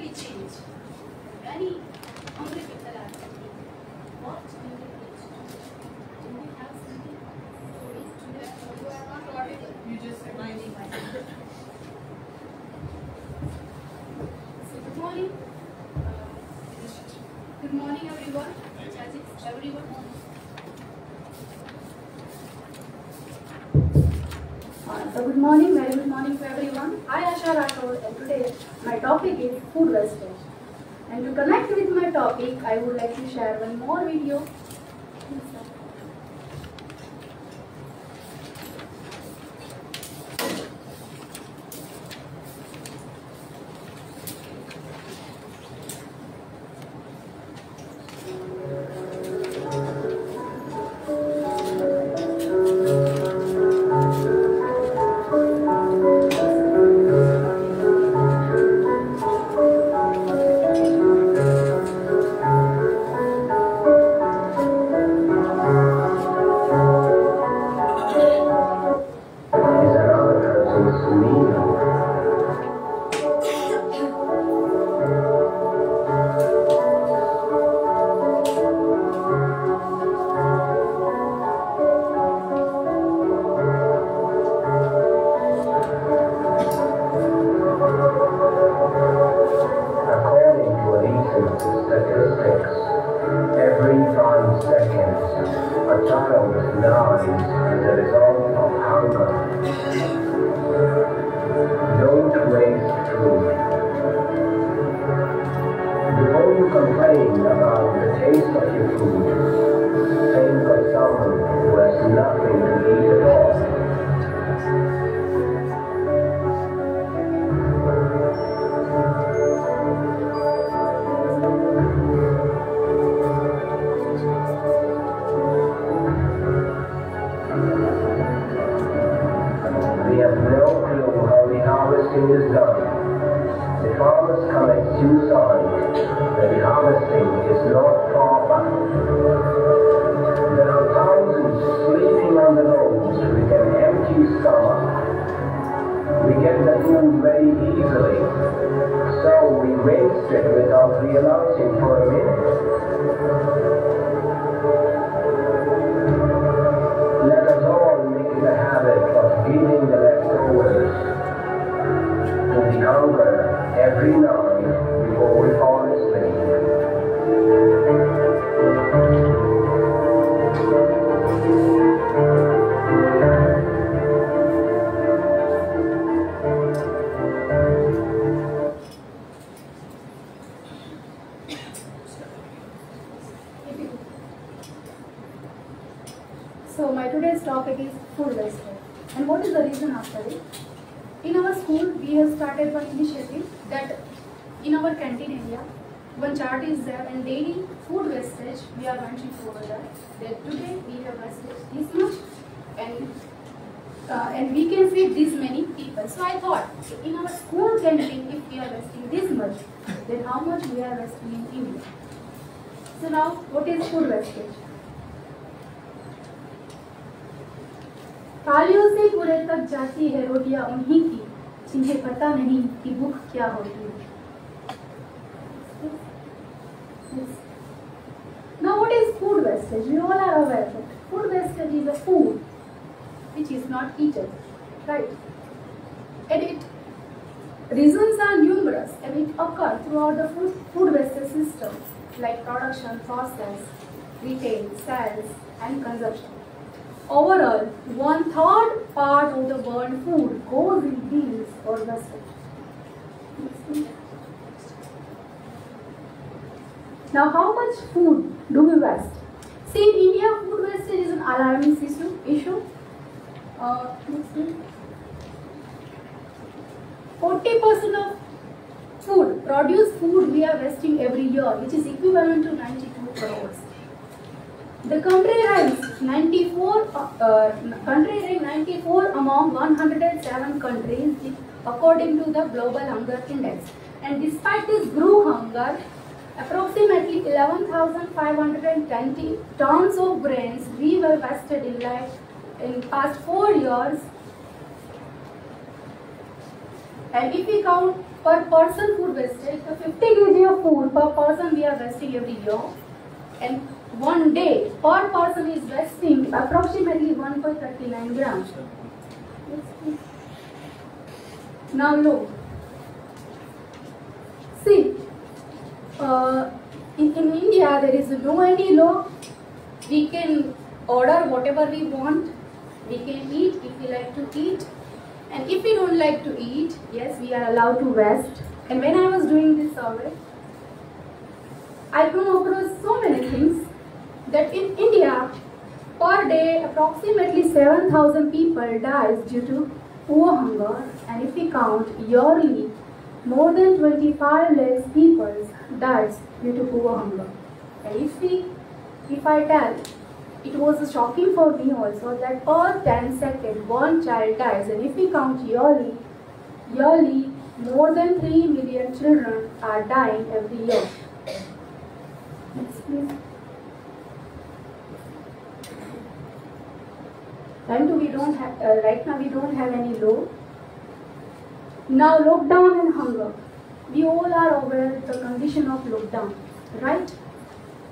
be changed. Many hungry people are thinking, what will we eat? Do we have something to eat today? You are not audible. You just reminding myself. So good morning. Good morning everyone. Everyone. So good morning, very good morning to everyone. I Asha Rathod, and today my topic is food wastage. And to connect with my topic, I would like to share one more video. So my today's topic is food wastage. And what is the reason after it? In our school, we have started one initiative that in our canteen area, one chart is there and daily food wastage we are mentioning over there. That today we have wasted this much and we can feed this many people. So I thought, in our school canteen, if we are wasting this much, then how much we are wasting in India? So now, what is food wastage? थालियों से पूरे तक जाती है रोटियां उन्हीं की जिन्हें पता नहीं कि भूख क्या होती है. Now what is food wastage? We all are aware that food wastage is a food which is not eaten, right? And its reasons are numerous and it occurs throughout the food wastage system like production, process, retail, sales and consumption. Overall, 1/3 part of the burned food goes in bills or wastage. Now, how much food do we waste? See, in India, food wastage is an alarming issue. 40% of produced food we are wasting every year, which is equivalent to 92 crores. The country ranks 94 among 107 countries according to the Global Hunger Index. And despite this grew hunger, approximately 11,520 tons of grains we were wasted in past 4 years. And if we count per person food wastage, the 50 kg of food per person we are wasting every year, and one day per person is wasting approximately 1.39 grams. Now look, see, in India there is no any law. We can order whatever we want, we can eat if we like to eat, and if we don't like to eat, yes, we are allowed to waste. And when I was doing this survey, I came across so many things that in India, per day approximately 7,000 people dies due to poor hunger, and if we count yearly, more than 25 lakhs people dies due to poor hunger. And if I tell, it was shocking for me also that per 10 seconds one child dies, and if we count yearly, more than 3 million children are dying every year. Next, please. And we don't have right now we don't have any law. Now lockdown and hunger. We all are aware of the condition of lockdown, right?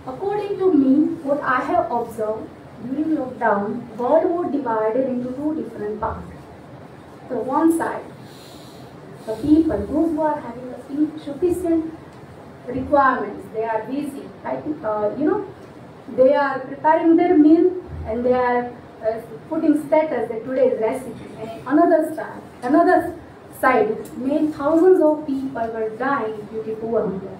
According to me, what I have observed during lockdown, world was divided into two different parts. So one side, the people, those who are having insufficient requirements, they are busy, right? They are preparing their meal and they are putting status that today's recipe. And another side, many thousands of people were dying due to poor hunger.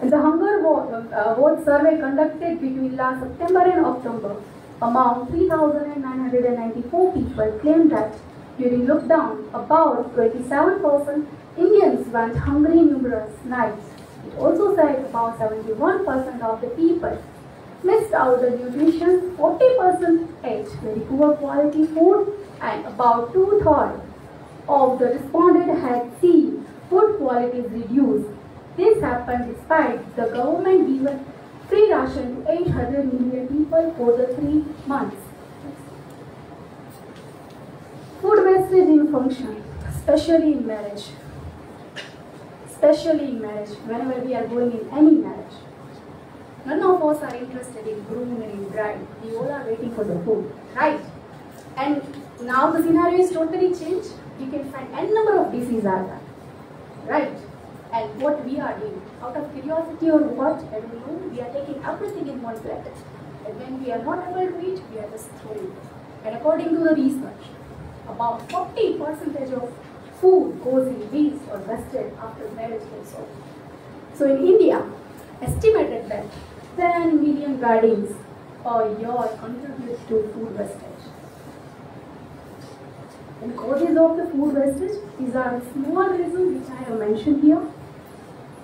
And the hunger vote survey conducted between last September and October, among 3,994 people claimed that during lockdown, about 27% Indians went hungry numerous nights. It also said about 71% of the people missed out the nutrition, 40% ate very poor quality food, and about 2/3 of the respondents had seen food quality reduced. This happened despite the government giving free ration to 800 million people for the 3 months. Food wastage in function, especially in marriage. Whenever we are going in any marriage. None of us are interested in groom and in bride. We all are waiting for the food, right? And now the scenario is totally changed. You can find n number of diseases are there, right? And what we are doing, out of curiosity or what, I don't know, we are taking everything in one plate. And when we are not able to eat, we are just throwing it. And according to the research, about 40% of food goes in waste or wasted after marriage also. So in India, estimated that 10 million weddings a year contribute to food wastage. And causes of the food wastage, these are small reasons which I have mentioned here.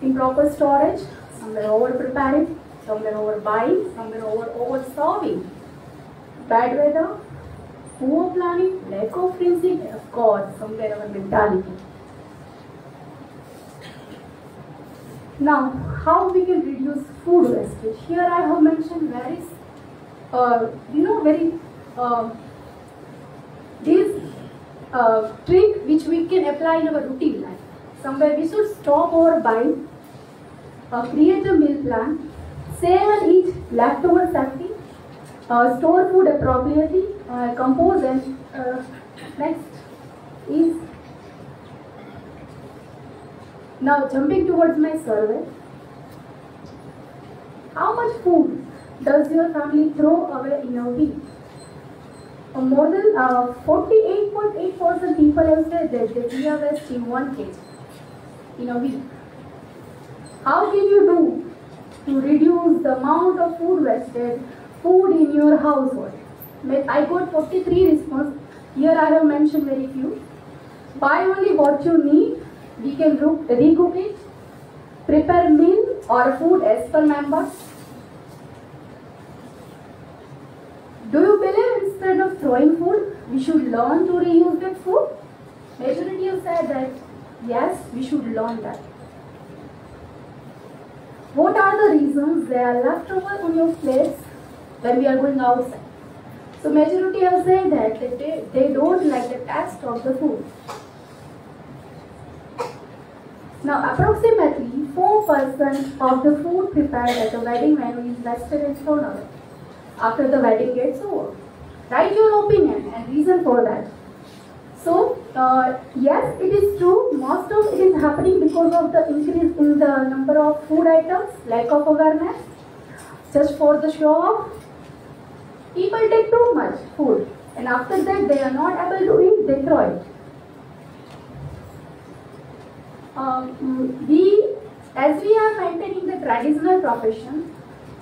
Improper storage, somewhere over preparing, somewhere over buying, somewhere over serving. Bad weather, poor planning, lack of rinsing, and of course, somewhere our mentality. Now, how we can reduce food wastage? Here I have mentioned various, trick which we can apply in our routine life. Somewhere we should stop our buying, create a meal plan, save and eat leftovers safely, store food appropriately, compose, and next is, now jumping towards my survey. How much food does your family throw away in a week? More than 48.8% people have said that they are wasting 1 kg in a week. How can you do to reduce the amount of food wasted food in your household? I got 43 responses. Here I have mentioned very few. Buy only what you need. We can recook it. Prepare meal or food as per member. Do you believe instead of throwing food, we should learn to reuse that food? Majority have said that yes, we should learn that. What are the reasons they are left over on your plates when we are going outside? So majority have said that they don't like the taste of the food. Now, approximately 4% of the food prepared at the wedding menu is wasted and thrown away after the wedding gets over. Write your opinion and reason for that. So, yes, it is true, most of it is happening because of the increase in the number of food items, lack of awareness, just for the show off. People take too much food and after that they are not able to eat, they throw it. As we are maintaining the traditional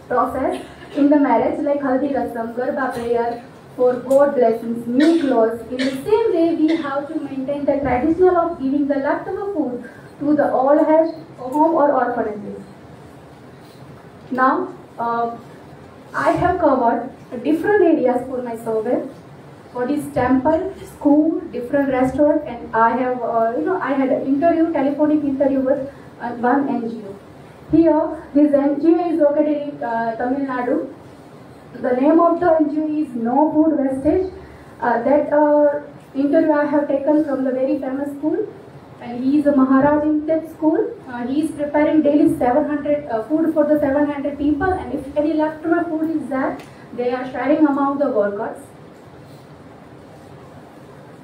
process in the marriage like haldi rasam, garba prayer, for God blessings, new clothes. In the same way, we have to maintain the tradition of giving the leftover food to the old age home or orphanages. Now, I have covered different areas for my survey. What is temple, school, different restaurant, and I have, I had an telephonic interview with one NGO. Here, this NGO is located in Tamil Nadu. The name of the NGO is No Food Wastage. That interview I have taken from the very famous school, and he is a Maharaj in that school. He is preparing daily 700 food for the 700 people, and if any leftover food is there, they are sharing among the workers.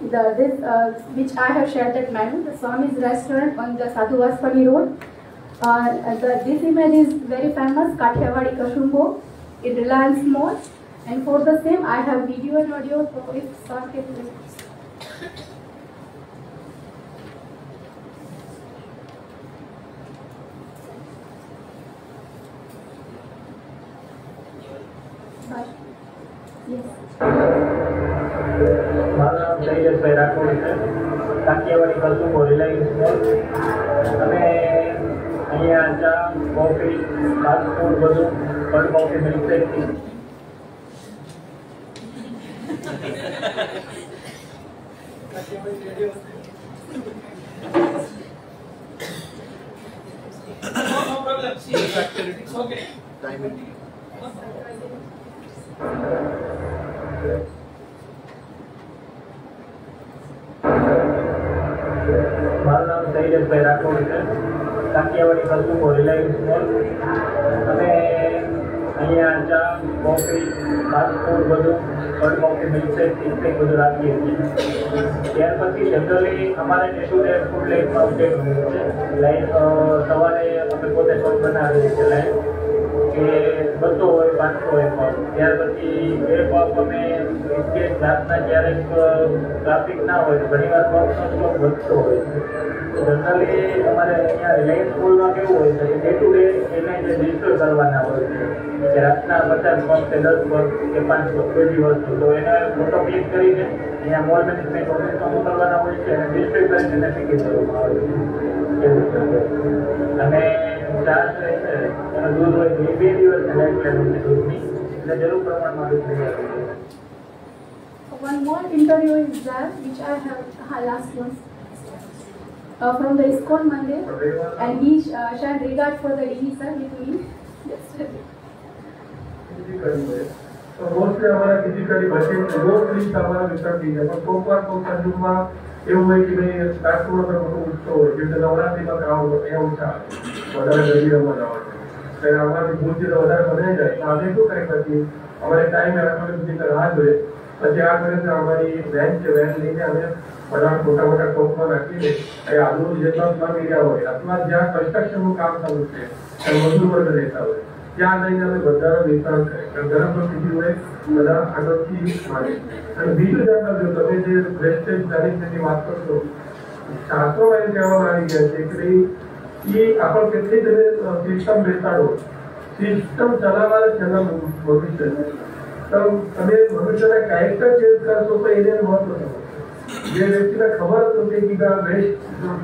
Which I have shared that menu, the Swami's restaurant on the Sadhuvaspani road. This image is very famous, Kathiawadi Kashumbo, in Reliance Mall, and for the same I have video and audio, so if sir can please. Yes. મારું નામ શૈલેષભાઈ રાઠોડ છે, કાઠિયાવાડી કસુંબો Reliance mall. અમે અહીંયા ચા, coffee, fast food બધું cold coffee milkshake. No problem. See, okay. મારું નામ શૈલેષભાઈ રાઠોડ છે, કાઠિયાવાડી કસુંબો રિલાયન્સ મોલ. અમે અહીંયા ચા, કોફી, ફાસ્ટ ફૂડ બધું કોલ્ડ કોફી મિલ્કશેક ઇન્સ્ટિંગ બધું રાખીએ છીએ. ત્યાર પછી જનરલી અમારે ડે ફૂડ લાઈફમાં અપડેટ હોય છે. લાઈક સવારે અમે પોતે શોપ બનાવીએ છીએ લાઈક કે 200 હોય 500 હોય પગ. ત્યાર પછી એ પગ અમે રાતના ક્યારેક ટ્રાફિક ના હોય તો ઘણીવાર પગનો સ્ટોક વધતો હોય છે. જનરલી અમારે અહીંયા રિલાયન્સ સ્કૂલમાં કેવું હોય છે કે ડે ટુ ડે એને જે રજીસ્ટર કરવાના હોય છે કે રાતના 50 પગ કે 10 પગ કે 5 પગ બધી વસ્તુ, તો એને ફોટો ક્લિક કરીને અહીંયા મોલ મેનેજમેન્ટ ઓફિસમાં મોકલવાના હોય છે અને ડિસ્ટ્રીબ્યુટ કરીને એને ટિકિટ કરવામાં આવે છે. એવું છે. અને ચાર્જ રહે છે એનું દૂધ હોય તો 2 દિવસની લાઈફ લેવું છે દૂધની, એટલે જરૂર પ્રમાણમાં દૂધ લઈ આવવું છે. One more interview is there, which I have last month from the ISKCON Mandir, and he shared regard for the DD sir with me yesterday. तो मोस्टली हमारा फिजिकली बचे रोज लिस्ट हमारा वितरण થઈ જાય, પણ કોઈક વાર કોઈક સંજોગમાં એવું હોય કે ભાઈ રાજકોટ પર મોટો ઉત્સવ હોય, જેમ કે નવરાત્રીમાં ક્રાઉડ એવું છે, વધારે ગરબી રમવા જવાનું તો અમારાથી ભૂલથી વધારે બનાવી જાય તો આપણે શું કરી શકીએ, અમારે ટાઈમ રાખવાનો સુધી રાહ જોઈએ. પછી આ કરે અમારી વેન છે, વેન લઈને અમે બધા મોટા મોટા ટોપમાં નાખીને એ આજુબાજુ જેટલા સ્લમ એરિયા હોય અથવા જ્યાં કન્સ્ટ્રક્શનનું કામ ચાલુ છે ત્યાં મજૂર વર્ગ રહેતા હોય ત્યાં જઈને અમે બધાનો વિતરણ કરીએ. ગરમ પરિસ્થિતિ હોય બધા આગળથી માગે. અને બીજું જાણતા જો તમે જે વેસ્ટેજ મેનેજમેન્ટની વાત કરશો, શાસ્ત્રોમાં એમ કહેવામાં આવી ગયા છે કે ભાઈ એ આપણે કેટલી તમે સિસ્ટમ બેસાડો, સિસ્ટમ ચલાવવાના છેલ્લા ભવિષ્ય છે. તો તમે ભવિષ્યના કેરેક્ટર ચેન્જ કરશો તો એને મહત્વ થશે. જે વ્યક્તિને ખબર હતી કે વેસ્ટ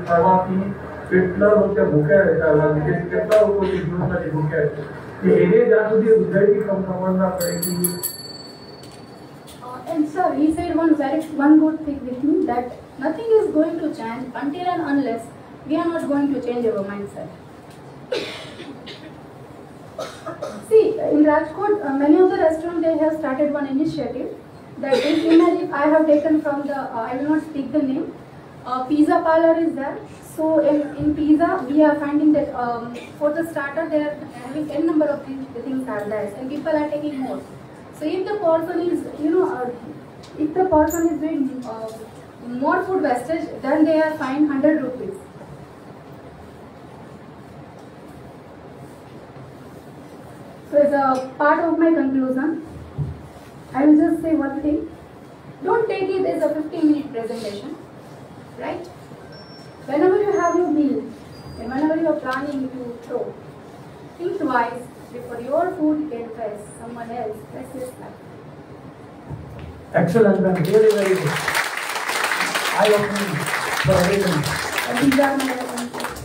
થવાથી કેટલા લોકો ભૂખ્યા રહેતા હતા, કેટલા લોકો જીવનમાંથી ભૂખ્યા છે, કે એને જ્યાં સુધી ઉદયથી કમ ખબર ના પડે કે. And sir, he said one good thing with me, that nothing is going to change until and unless we are not going to change our mindset. See, in Rajkot, many of the restaurants, they have started one initiative. That this image I have taken from the, I will not speak the name, pizza parlor is there. So So in pizza, we are finding that for the starter, they are having n number of the things are there, and people are taking more. So if the person is, if the person is doing more food wastage, then they are fined 100 rupees. So as a part of my conclusion, I will just say one thing. Don't take it as a 15-minute presentation, right? Whenever you have your meal and whenever you are planning to throw, think twice before your food gets waste someone else. That's his life. Excellent, ma'am. Really very good. Eye-opening for everyone. And these are my answers.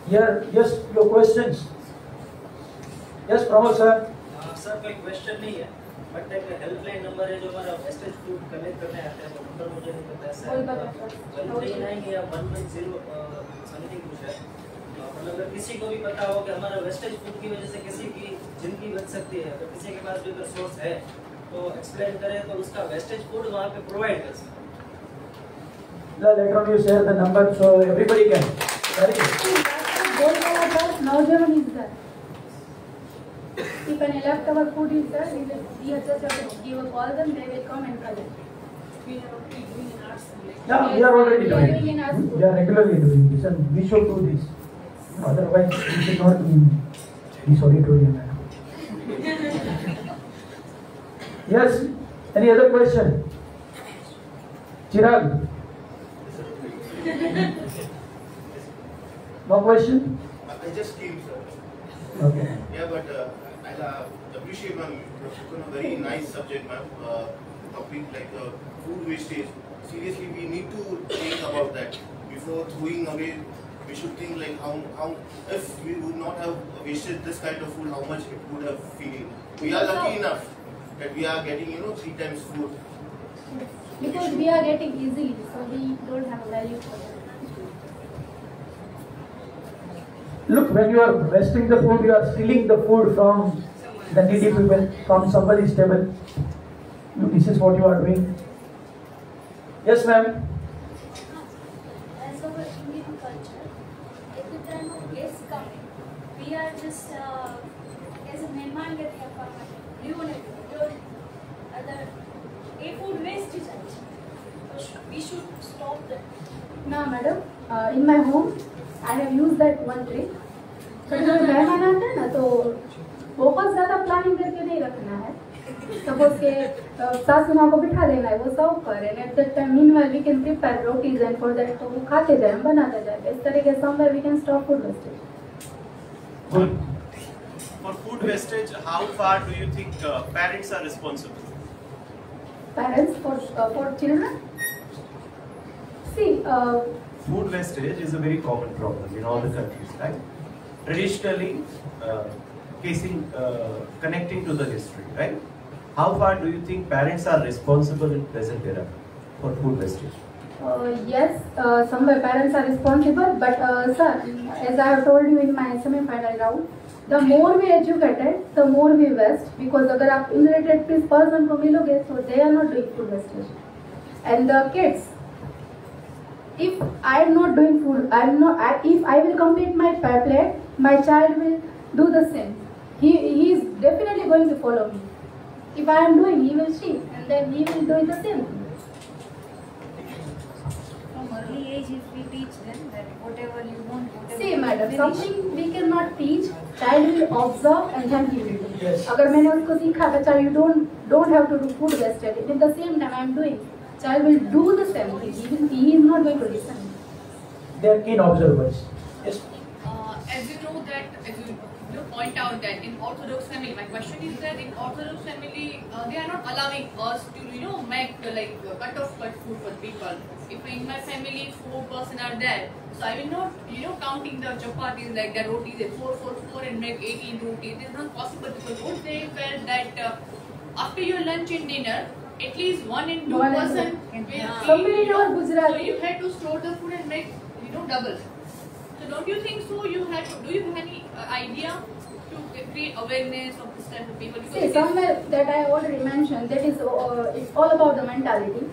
Here, yes, your questions. Yes, Pramod sir. Sir कोई question नहीं है but एक helpline number है जो हमारा wastage food collect करने आते हैं वो नंबर मुझे नहीं पता है सर 139 या 110 समथिंग कुछ है मतलब अगर किसी को भी पता हो कि हमारा वेस्टेज फूड की वजह से किसी की जिंदगी बच सकती है अगर किसी के पास भी अगर सोर्स है तो एक्सप्लेन करें तो उसका वेस्टेज फूड वहाँ पे प्रोवाइड कर सकते हैं Later on you share the number so everybody can. Very good. Nowadays is there. If any leftover food is there, we just have to give a call them, they will come and collect. We are already doing in our school. Yeah, we are already We are doing in our doing. school. We are regularly doing this and we should do this. Otherwise, we should not be this auditorium. Yes, any other question? Chirag? No question? I just came, sir. Okay. Yeah, but I appreciate, ma'am, it's a very nice subject, ma'am. Topic like food wastage. Seriously, we need to think about that before throwing away. We should think like how if we would not have wasted this kind of food, how much it would have feeling. We are lucky enough that we are getting 3 times food. Because we are getting easily, so we don't have a value for that. Look, when you are wasting the food, you are stealing the food from the needy people, from somebody's table. Look, this is what you are doing. Yes, ma'am. As our Indian culture, at the time of guests coming, we are just as a mehman get a food wastage. We should stop that. Now, madam, in my home, I have used that one trick. तो जब मेहमान आते हैं ना तो बहुत ज़्यादा planning करके नहीं रखना है. Suppose के सासू माँ को बिठा देना है वो सर्व करें and at that time meanwhile we can prepare rotis and for that तो वो खाते जाए हम बनाते जाए. इस तरीके से somewhere we can stop food wastage. For food wastage, how far do you think parents are responsible? Parents for children. See. Food wastage is a very common problem in all the countries, right? Traditionally, connecting to the history, right? How far do you think parents are responsible in present era for food wastage? Yes, somewhere parents are responsible, but sir, as I have told you in my semi-final round, the more we educated, the more we waste. Because अगर आप illiterate person को मिलोगे, so they are not doing food wastage, and the kids. If I am not doing food, if I will complete my plate, my child will do the same. He is definitely going to follow me. If I am doing, he will see, and then he will do the same. From early age, if we teach them that whatever you want, See, madam, something we cannot teach. Child will observe and then he will do. Yes. अगर मैंने उसको सीखा बच्चा, you don't have to do food wastage. At the same time, I am doing. Child will do the same thing. He is not going to listen. They are keen observers. Yes. As you know that, as you point out that in Orthodox family, my question is that in Orthodox family, they are not allowing us to, make like cut food for people. If in my family 4 person are there, so I will not, counting the chapatis like the rotis, 4 and make 18 rotis. It is not possible because what they felt that after your lunch and dinner, at least 1 and 2 person will eat, Somebody knows Gujarati. so you had to store the food and make, double. So don't you think so? Do you have any idea to create awareness of this type of people? See, somewhere that I already mentioned, that is, it's all about the mentality.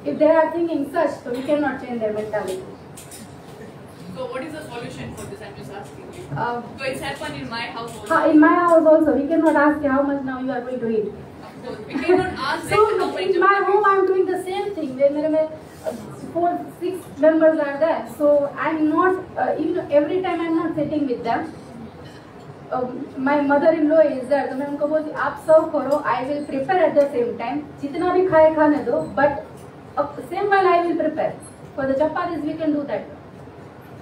if they are thinking such, so we cannot change their mentality. So what is the solution for this? I'm just asking you. So it's happened in my house also. In my house also, we cannot ask how much now you are going to eat. Of course, we cannot ask So them how much. in my home, I'm doing the same thing. When 4-6 members are there, so I'm not, every time I'm not sitting with them. My mother-in-law is there, so मैं उनको बोलती आप सर्व करो, I will prepare at the same time. जितना भी खाए खाने दो, but same while I will prepare. For the chapatis we can do that.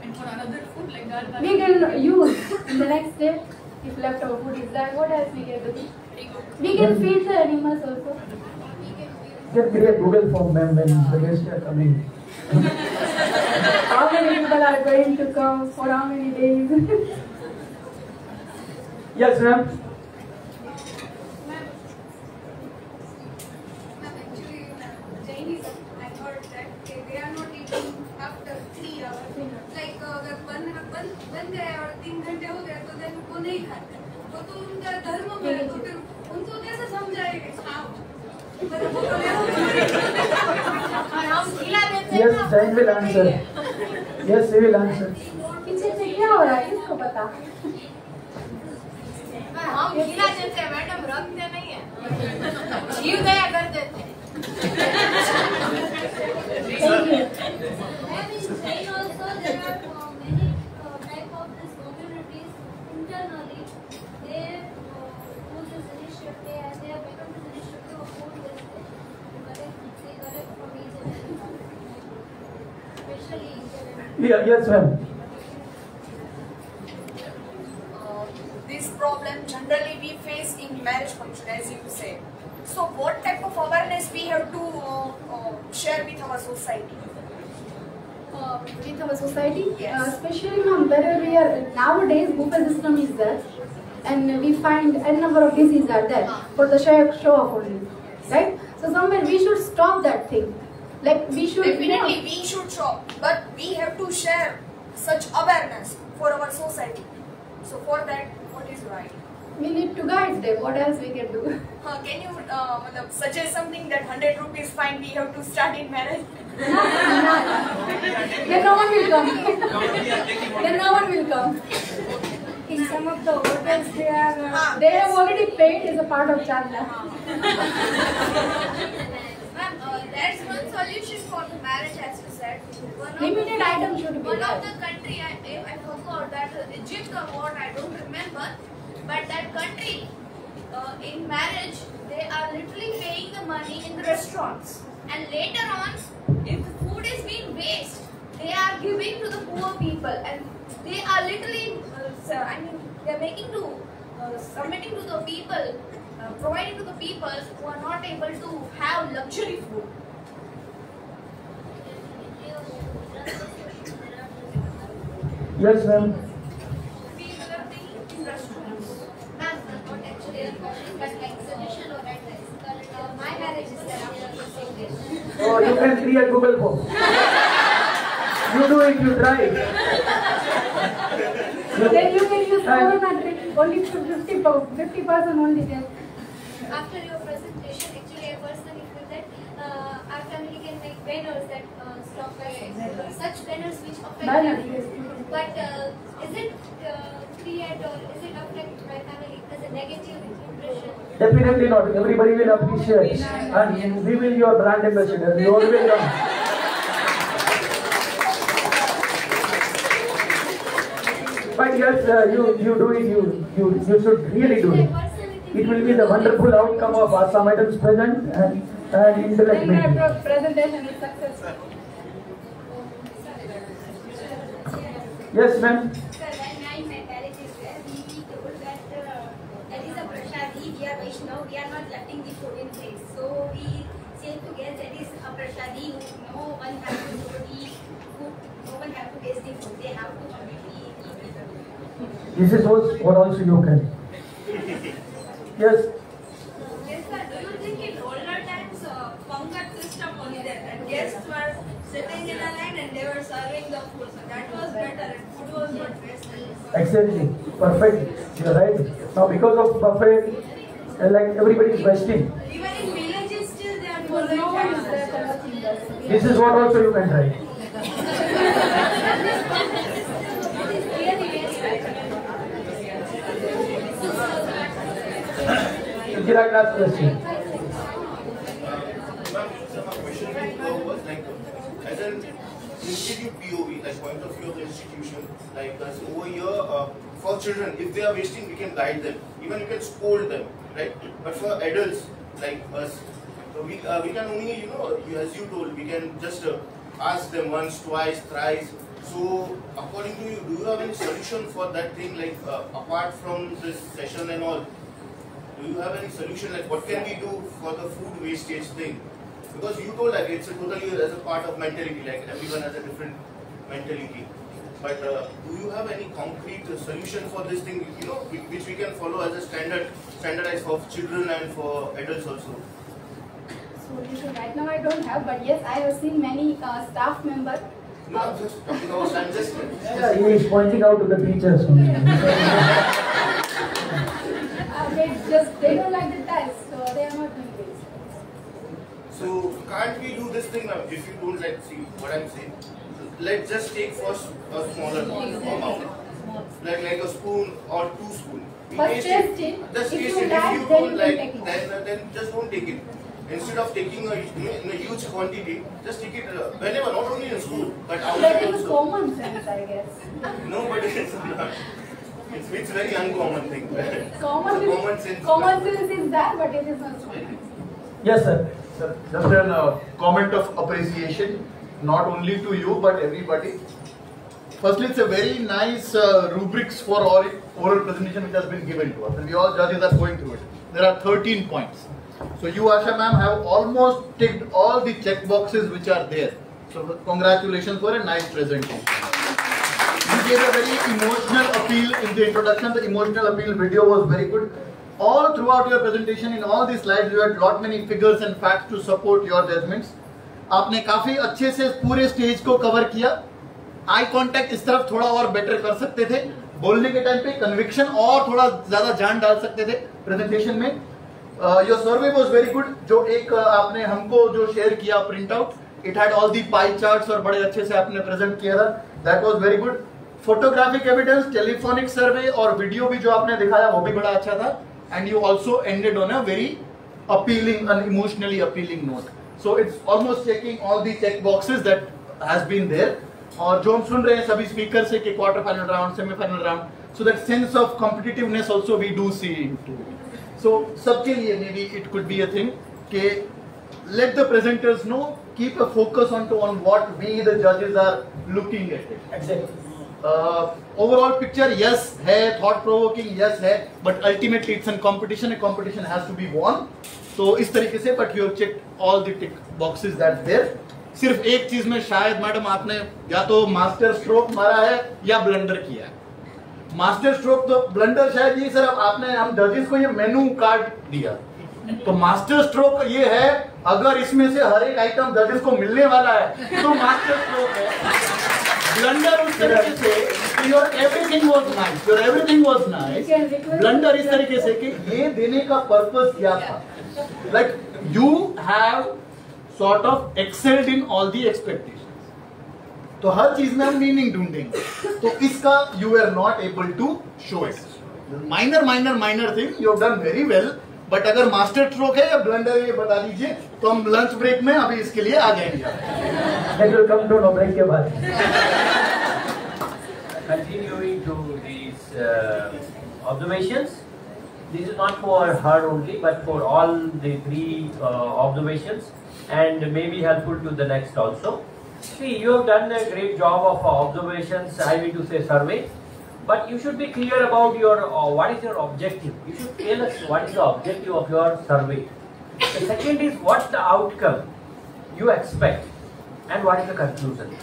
And for another food like that, We can use in the next day if leftover food is there. What else we can do? We can feed the animals also. You can create Google form, ma'am, when the guests are coming. How many people are going to come for how many days? Yes, ma'am. Actually, Jainism, I heard that they are not eating after 3 hours. Like अगर बन गए और 3 घंटे हो गए तो then वो नहीं खाते. तो उनका धर्म में है, तो फिर उनको कैसे समझाएंगे? Yes, Jain will answer. Yes, he will answer. पीछे से क्या हो रहा है? किसको पता? हम खिला देते हैं मैडम, रखते नहीं है, जीव दया कर देते हैं. Thank you. And in Jain also there are many type of these communities internally. They use this initiative and they have become this initiative of food wastage. They collect from each and every, especially in Jain. Yes, ma'am. This problem generally we face in marriage function, as you say. So what type of awareness we have to share with our society? With our society, Yes. especially wherever we are nowadays, buffet system is there, and we find a number of diseases are there for the show off only, right? So somewhere we should stop that thing. Like we should Definitely we should shop, but we have to share such awareness for our society. So for that, what is right? we need to guide them. What else we can do? Can you suggest something that 100 rupees fine we have to start in marriage? Then no one will come. Then no one will come. In some of the hotels, they have already paid as a part of charla. Ma'am, that's one solution for the marriage, as you said. Limited items should be One there. of the country, I forgot that Egypt or what, I don't remember, but that country in marriage, they are literally paying the money in the restaurants, and later on, if the food is being waste, they are giving to the poor people, and they are literally, they are making to submitting to the people, providing to the people who are not able to have luxury food. Yes, ma'am. People are taking in restaurants. Ma'am, not actually a question, but like solution or advice. My marriage is there after the same day. Oh, you can create Google form. You do it, you try it. Then you can use corona trick. Only 50% only there. After your presentation, actually, I personally feel that our family can make banners that stop violence. Such banners which affect Banners, them. yes. But is it create or is it affect my family as a negative impression? Definitely not. Everybody will appreciate. And we will your brand ambassador. We all will come. But yes, you do it. You should really do it. It will be the wonderful outcome of Assam items present and intellect Then meeting. my presentation is successful. Yes, ma'am. Sir, when my marriage is there, we told that that is a prasadi, we are Vaishnav, we are not letting the food in place. So we say to guests that is a prasadi, no one has to eat food, no one has to taste the food, they have to completely eat it. This is what also you can. Yes. Yes, sir. Do you think in older times, Pangat system was there and guests were sitting in a line and they were serving the food? So that was better and food was not wasted. Exactly. Perfect. You're right. Now because of buffet, like everybody is wasting. Even in villages still they are So no one is following there watching us. This is what also you can try. Direct last question. So my question was like, as an institute POV, like point of view of the institution, like over here, for children, if they are wasting, we can guide them. Even we can scold them, right? But for adults like us, so we can only, as you told, we can just ask them once, twice, thrice. So according to you, do you have any solution for that thing, like apart from this session and all? Do you have any solution, like what can we do for the food wastage thing? Because you told like it's totally as a part of mentality, like everyone has a different mentality. But do you have any concrete solution for this thing, which we can follow as a standardized for children and for adults also? Solution right now I don't have, but yes, I have seen many staff members. No, I'm just talking about, I'm just. Yeah, he is pointing out to the teachers. They don't like the test, so they are not doing this. So can't we do this thing now? If you don't see what I'm saying, let's just take first a smaller amount, like a spoon or 2 spoons. But taste it. Just If taste you it. like, If you then don't you like, can take it. then just don't take it. Instead of taking in a huge quantity, just take it whenever, not only in school, but outside That is also. common sense, I guess. No, but it's not. It's very uncommon thing. Common sense is that, but it is not common. Yes, sir. Sir, just a comment of appreciation, not only to you but everybody. Firstly, it's a very nice rubrics for oral presentation which has been given to us, and we all judges are going through it. There are 13 points. So you, Asha ma'am, have almost ticked all the check boxes which are there. So congratulations for a nice presentation. You gave a very emotional appeal in the introduction. The emotional appeal video was very good. All throughout your presentation, in all the slides, you had lot many figures and facts to support your judgments. आपने काफी अच्छे से पूरे stage को cover किया. Eye contact इस तरफ थोड़ा और बेटर कर सकते थे. बोलने के टाइम पे कन्विक्शन और थोड़ा ज्यादा जान डाल सकते थे प्रेजेंटेशन में. Your survey was very good. जो एक आपने हमको जो शेयर किया print out, it had all the pie charts और बड़े अच्छे से आपने प्रेजेंट किया था. That was very good. Photographic evidence, telephonic survey और वीडियो भी जो आपने दिखाया वो भी बड़ा अच्छा था. And you also ended on a very appealing and emotionally appealing note. So it's almost checking all the check boxes that has been there. और जो हम सुन रहे हैं सभी स्पीकर से कि quarter final round, semifinal round, so that sense of competitiveness also we do see into it. So सबके लिए maybe it could be a thing कि let the presenters know, keep a focus on what we the judges are looking at it. Exactly. Overall picture, yes है, thought provoking, yes है, but ultimately it's a competition has to be won. तो इस तरीके से, but you have checked all the tick boxes that's there. सिर्फ एक चीज में शायद मैडम आपने या तो मास्टर स्ट्रोक मारा है या ब्लंडर किया है. मास्टर स्ट्रोक तो ब्लंडर शायद ये सर आपने हम जजेस को ये मेनू कार्ड दिया, तो मास्टर स्ट्रोक ये है अगर इसमें से हर एक आइटम जजेस को मिलने वाला है तो मास्टर स्ट्रोक है. ब्लंडर उस तरीके से your everything was nice. Blunder इस तरीके से कि ये देने का पर्पस क्या था. Like you have sort of excelled in all the expectations. तो हर चीज में हम मीनिंग ढूंढेंगे. तो इसका you were not able to show it. Minor thing you have done very well. But अगर मास्टर स्ट्रोक है या ब्लंडर है ये बता दीजिए तो हम लंच ब्रेक में अभी इसके लिए आ जाएंगे. ब्रेक के बाद. Continuing to these observations, this is not for her only but for all the 3 observations and may be helpful to the next also. See, you have done a great job of observations, I mean to say survey, but you should be clear about your what is your objective. You should tell us what is the objective of your survey. The second is what's the outcome you expect and what is the conclusion.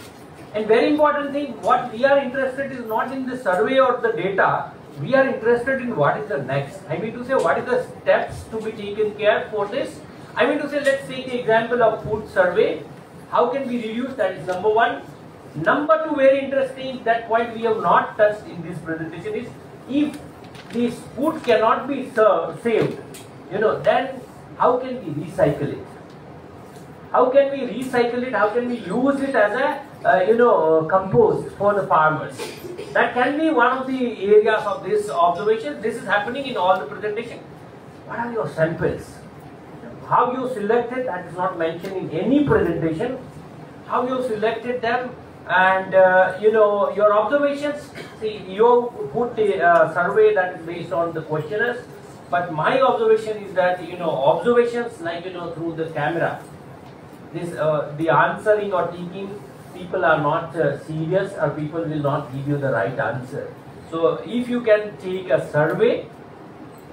And very important thing, what we are interested is not in the survey or the data, we are interested in what is the next. I mean to say what is the steps to be taken care for this. I mean to say, let's take the example of food survey. How can we reduce, that is number 1. Number 2, very interesting, that point we have not touched in this presentation is, if this food cannot be saved, then how can we recycle it? How can we recycle it? How can we use it as a compost for the farmers? That can be one of the areas of this observation. This is happening in all the presentation. What are your samples? How you selected, that is not mentioned in any presentation. How you selected them, and your observations. See, you put a survey that is based on the questionnaires, but my observation is that observations like through the camera, this the answering or taking, people are not serious, or people will not give you the right answer. So if you can take a survey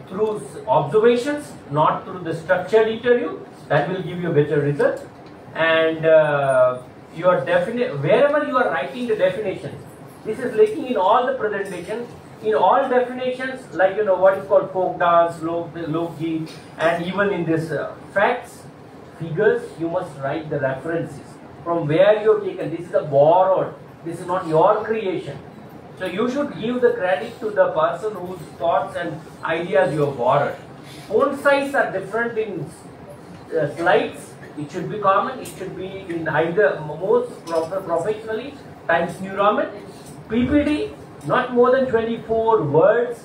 through observations, not through the structured interview, that will give you a better result. And your wherever you are writing the definitions, this is lacking in all the presentations. In all definitions, like what is called folk dance, lok-git, and even in this facts, figures, you must write the references from where you have taken. This is a borrowed. This is not your creation. So you should give the credit to the person whose thoughts and ideas you have borrowed. Font size are different in slides. It should be common. It should be in either most professionally Times New Roman. PPT, not more than 24 words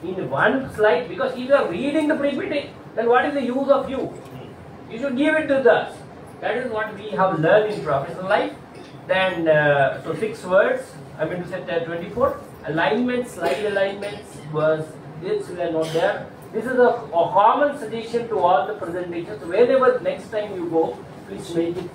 in one slide, because if you are reading the PPT, then what is the use of you? You should give it to us. That is what we have learned in professional life. Then, so 6 words, I mean to say 24. Alignments, slide alignments, was this we are not there. This is a common suggestion to all the presentations. Whenever next time you go, please make it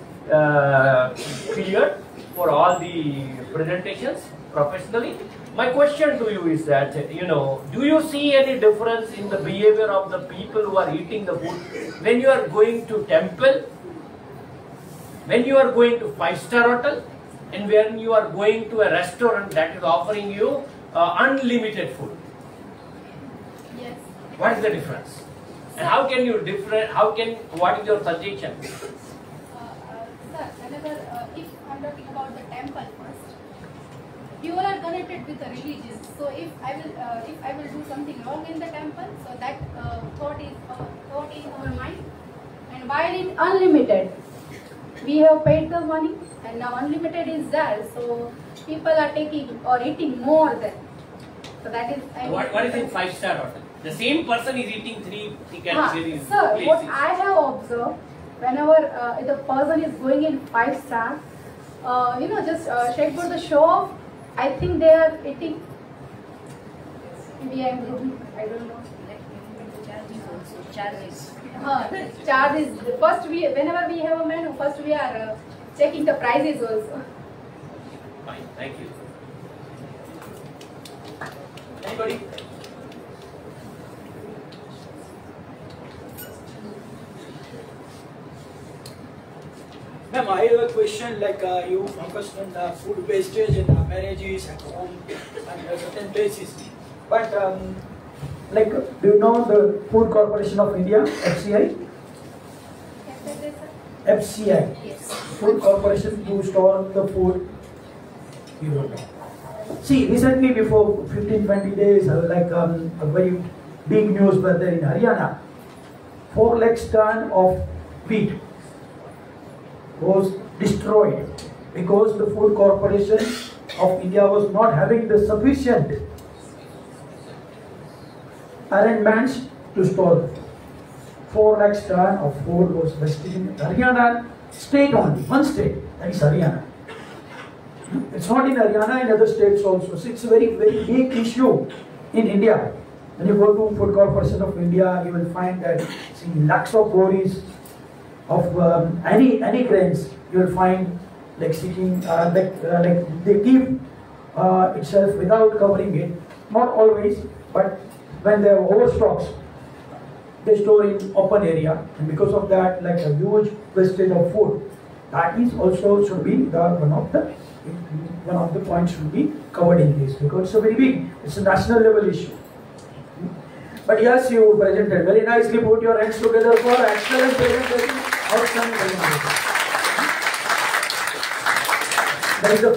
clear for all the presentations professionally. My question to you is that, do you see any difference in the behavior of the people who are eating the food when you are going to temple, when you are going to 5-star hotel, and when you are going to a restaurant that is offering you unlimited food? Yes. What is the difference? And how can you what is your suggestion? Sir, whenever, if I'm talking about the temple first, you all are connected with the religion. So if I will do something wrong in the temple, so that thought is our mind. And while in unlimited, we have paid the money, and now unlimited is there. So people are taking or eating more than. So that is. What is in 5-star hotel? The same person is eating 3 categories. Sir, what I have observed, whenever the person is going in 5-star, just check for the show off. I think they are eating. Maybe I don't know. Charges. Charges. First, whenever we have a menu, first we are checking the prices also. Fine, thank you. Anybody? Ma'am, I have a question. Like you focused on the food wastage in marriages at home and certain places, but like, do you know the Food Corporation of India, FCI? FCI. Yes. Food Corporation to store the food. You don't know. See, recently before 15-20 days, a very big news was there in Haryana. 4 lakhs ton of wheat was destroyed because the Food Corporation of India was not having the sufficient arrangements to store. 4 lakhs ton of food was wasted in Haryana state only, one state, that is Haryana. It's not in Haryana, in other states also. So it's a very, very big issue in India. When you go to Food Corporation of India, you will find that lakhs of boris of any grains. You will find like sitting, like they keep itself without covering it. Not always, but when they have overstocks, they store in open area, and because of that, like a huge wastage of food. That is also should be one of the points should be covered in this, because it's a very big, it's a national level issue. But yes, you presented very nicely. Put your hands together for excellent presentation. Outstanding presentation. There is a